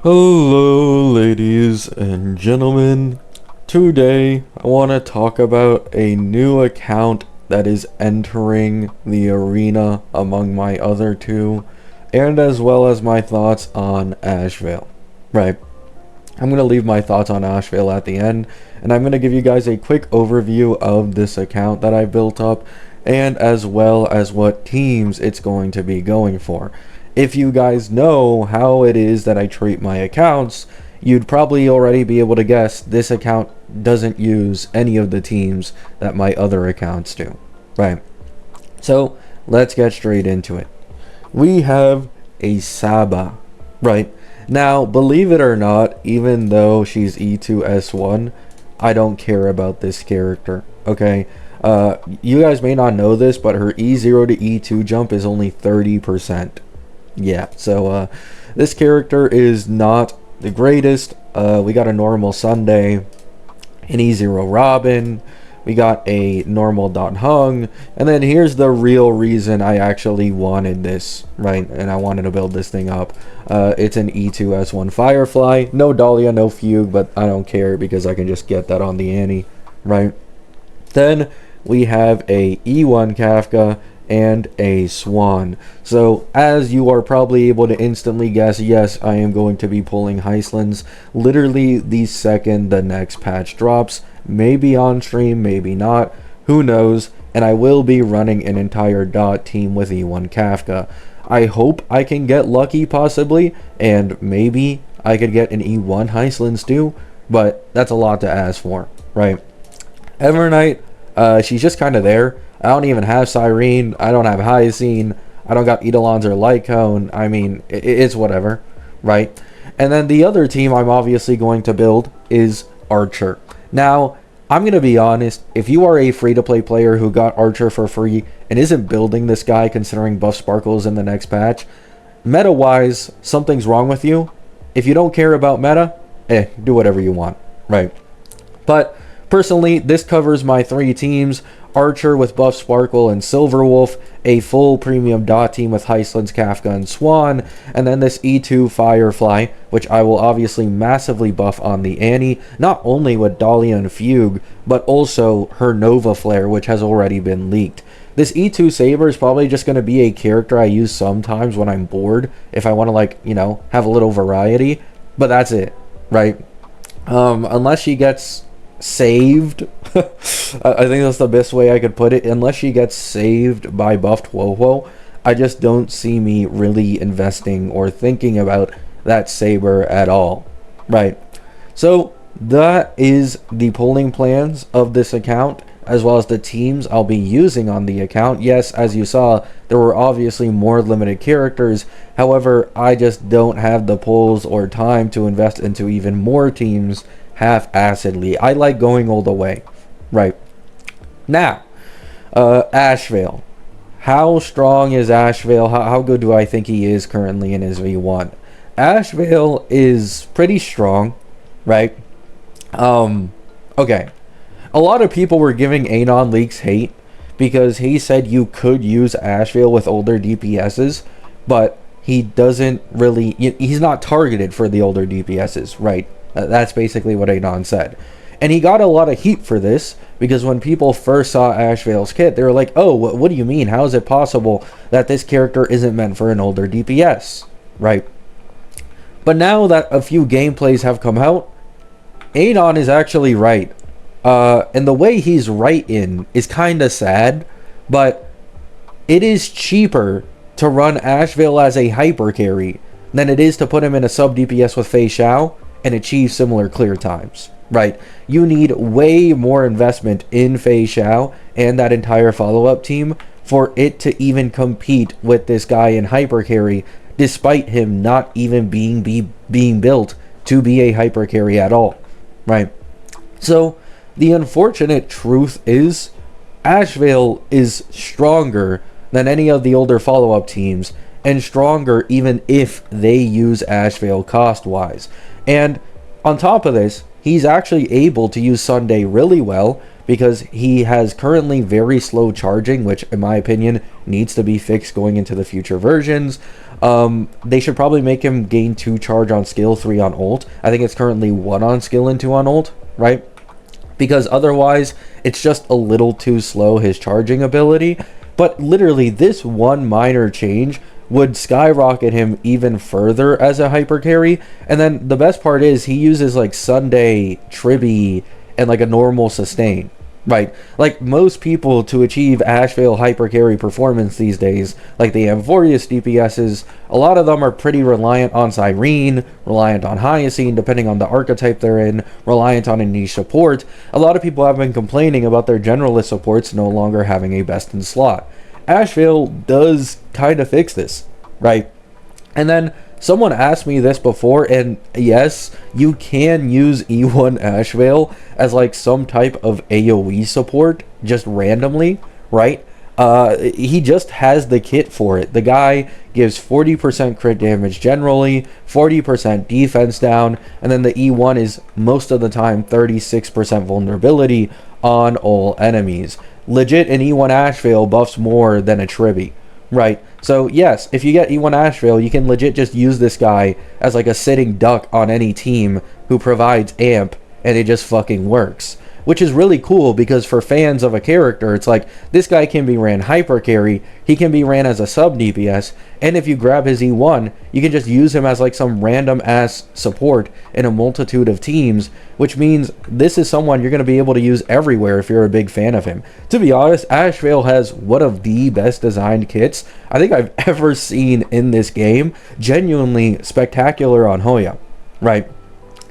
Hello, ladies and gentlemen. Today, I want to talk about a new account that is entering the arena among my other two, and as well as my thoughts on Asheville. Right. I'm going to leave my thoughts on Asheville at the end, and I'm going to give you guys a quick overview of this account that I built up, and as well as what teams it's going to be going for. If you guys know how it is that I treat my accounts, you'd probably already be able to guess this account doesn't use any of the teams that my other accounts do. Right. So, let's get straight into it. We have a Saba. Right. Now, believe it or not, even though she's E2S1, I don't care about this character. Okay. You guys may not know this, but her E0 to E2 jump is only 30%. Yeah, so this character is not the greatest. We got a normal Sunday, an E0 Robin, we got a normal Dot Hung, and then here's the real reason I actually wanted this, right? And I wanted to build this thing up. It's an E2S1 Firefly, no Dahlia, no Fugue, but I don't care because I can just get that on the Annie, right? Then we have a E1 Kafka and a Swan. So as you are probably able to instantly guess, yes, I am going to be pulling Heislands literally the second the next patch drops. Maybe on stream, maybe not, who knows. And I will be running an entire dot team with E1 Kafka. I hope I can get lucky possibly, and maybe I could get an E1 Heislands too, but that's a lot to ask for, right? Evernight, she's just kind of there. I don't even have Cyrene. I don't have Hyacine. I don't got Eidolons or Lycone. I mean, it's whatever, right? And then the other team I'm obviously going to build is Archer. Now, I'm going to be honest. If you are a free-to-play player who got Archer for free and isn't building this guy considering buff sparkles in the next patch, meta-wise, something's wrong with you. If you don't care about meta, do whatever you want, right? But personally, this covers my three teams. Archer with Buff Sparkle and Silverwolf, a full premium dot team with Heislands, Kafka, and Swan, and then this E2 Firefly, which I will obviously massively buff on the Annie, not only with Dahlia and Fugue, but also her Nova Flare, which has already been leaked. This E2 Saber is probably just going to be a character I use sometimes when I'm bored, if I want to, like, you know, have a little variety, but that's it, right? Unless she gets saved, I think that's the best way I could put it. Unless she gets saved by buffed Woho, I just don't see me really investing or thinking about that Saber at all, right? So that is the polling plans of this account, as well as the teams I'll be using on the account. Yes, as you saw, there were obviously more limited characters. However, I just don't have the polls or time to invest into even more teams half-assedly. I like going all the way, right? Now, Ashveil. How strong is Ashveil? How good do I think he is currently in his V1? Ashveil is pretty strong, right? Okay. A lot of people were giving Anon Leaks hate because he said you could use Ashveil with older DPSs, but he doesn't really, he's not targeted for the older DPSs, right? That's basically what Anon said. And he got a lot of heat for this, because when people first saw Ashveil's kit, they were like, oh, what do you mean? How is it possible that this character isn't meant for an older DPS? Right? But now that a few gameplays have come out, Anon is actually right. And the way he's right in is kind of sad, but it is cheaper to run Ashveil as a hyper carry than it is to put him in a sub DPS with Fei Xiao and achieve similar clear times, right? You need way more investment in Fei Xiao and that entire follow-up team for it to even compete with this guy in hyper carry, despite him not even being built to be a hyper carry at all, right? So the unfortunate truth is Ashveil is stronger than any of the older follow-up teams, and stronger even if they use Ashveil cost-wise. And on top of this, he's actually able to use Sunday really well because he has currently very slow charging, which in my opinion needs to be fixed going into the future versions. They should probably make him gain 2 charge on skill, 3 on ult. I think it's currently 1 on skill and 2 on ult, right? Because otherwise it's just a little too slow, his charging ability. But literally this one minor change would skyrocket him even further as a hyper carry. And then the best part is he uses like Sunday, Tribby, and like a normal sustain, right? Like most people to achieve Ashveil hyper carry performance these days, like the Amphorius DPSs, a lot of them are pretty reliant on Cyrene, reliant on Hyacine depending on the archetype they're in, reliant on a niche support. A lot of people have been complaining about their generalist supports no longer having a best in slot. Ashveil does kind of fix this, right? And then someone asked me this before, and yes, you can use E1 Ashveil as like some type of AoE support just randomly, right? He just has the kit for it. The guy gives 40% crit damage generally, 40% defense down, and then the E1 is most of the time 36% vulnerability on all enemies. Legit, an E1 Ashveil buffs more than a Tribby, right? So yes, if you get E1 Asheville, you can legit just use this guy as like a sitting duck on any team who provides amp, and it just fucking works. Which is really cool because for fans of a character, it's like this guy can be ran hyper carry, he can be ran as a sub DPS, and if you grab his E1, you can just use him as like some random ass support in a multitude of teams, which means this is someone you're going to be able to use everywhere if you're a big fan of him. To be honest, Ashveil has one of the best designed kits I think I've ever seen in this game. Genuinely spectacular on Hoya, right?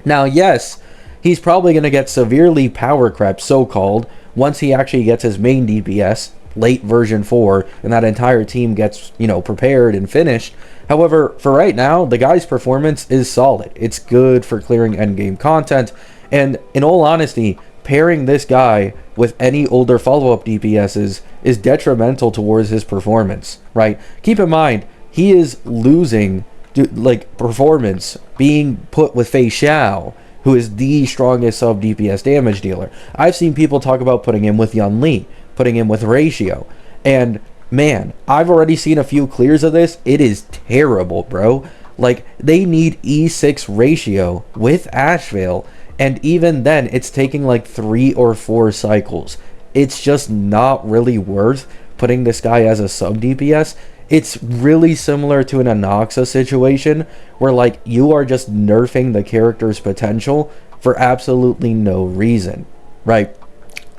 Now, yes, he's probably going to get severely power crept, so-called, once he actually gets his main DPS, late version 4, and that entire team gets, you know, prepared and finished. However, for right now, the guy's performance is solid. It's good for clearing endgame content, and in all honesty, pairing this guy with any older follow-up DPSs is detrimental towards his performance, right? Keep in mind, he is losing, like, performance being put with Fei Xiao, who is the strongest sub DPS damage dealer. I've seen people talk about putting him with Yun Li, putting him with Ratio, and man, I've already seen a few clears of this. It is terrible, bro. Like, they need E6 Ratio with Ashveil, and even then, it's taking like 3 or 4 cycles. It's just not really worth putting this guy as a sub DPS. It's really similar to an Anoxa situation where like you are just nerfing the character's potential for absolutely no reason, right?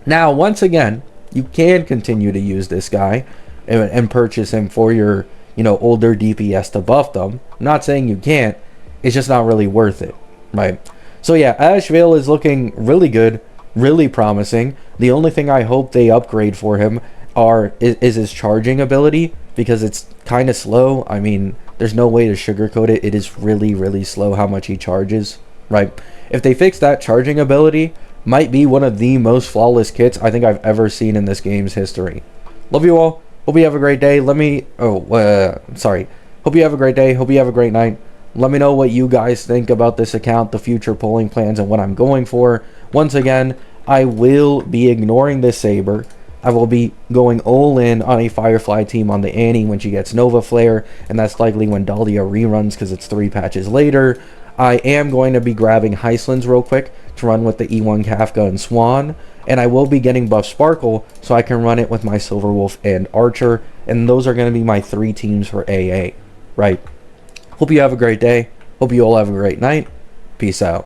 Now, once again, you can continue to use this guy and purchase him for your, you know, older DPS to buff them. I'm not saying you can't, it's just not really worth it, right? So yeah, Ashveil is looking really good, really promising. The only thing I hope they upgrade for him is his charging ability, because it's kind of slow. I mean, there's no way to sugarcoat it. It is really, really slow how much he charges, right? If they fix that charging ability, might be one of the most flawless kits I think I've ever seen in this game's history. Love you all. Hope you have a great day. Hope you have a great day. Hope you have a great night. Let me know what you guys think about this account, the future polling plans, and what I'm going for. Once again, I will be ignoring this Saber. I will be going all in on a Firefly team on the Annie when she gets Nova Flare, and that's likely when Dahlia reruns because it's 3 patches later. I am going to be grabbing Heislands real quick to run with the E1 Kafka and Swan, and I will be getting buff Sparkle so I can run it with my Silverwolf and Archer, and those are going to be my 3 teams for AA, right? Hope you have a great day. Hope you all have a great night. Peace out.